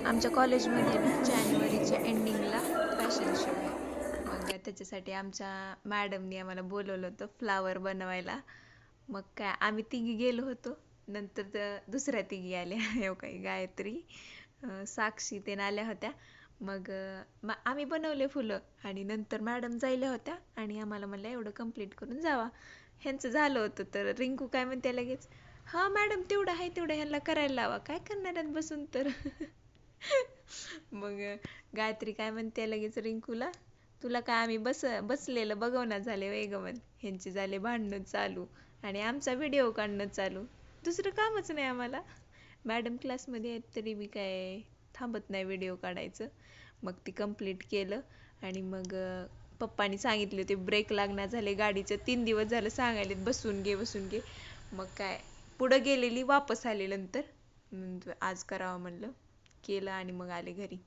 आमच्या कॉलेजमध्ये ना जानेवारीच्या एंडिंगला फॅशन शो आहे. मग त्याच्यासाठी आमच्या मॅडमनी आम्हाला बोलवलं होतं फ्लावर बनवायला. मग काय आम्ही तिघी गेलो होतो. नंतर दुसऱ्या तिघी आल्या हो काही गायत्री, साक्षी ते आल्या होत्या. मग आम्ही बनवले फुलं आणि नंतर मॅडम जायल्या होत्या आणि आम्हाला म्हणल्या एवढं कंप्लीट करून जावा. ह्यांचं झालं होतं तर रिंकू काय म्हणते लगेच, हा मॅडम तेवढं आहे तेवढं ह्यांना करायला लावा, काय करणार आहेत बसून तर. मग गायत्री काय म्हणते लगेच रिंकूला, तुला काय आम्ही बसलेलं बघवणार झाले वय गमन, ह्यांचे झाले भांडणं चालू आणि आमचा व्हिडिओ काढणं चालू, दुसरं कामच नाही आम्हाला. मॅडम क्लासमध्ये आहेत तरी मी काय थांबत नाही व्हिडिओ काढायचं. मग ती कंप्लीट केलं आणि मग पप्पानी सांगितले होते ब्रेक लागणार झाले गाडीचं, 3 दिवस झालं सांगायले बसून घे बसून घे. मग काय पुढं गेलेली वापस आले नंतर, आज करावं म्हणलं, केलं आणि मग आले घरी.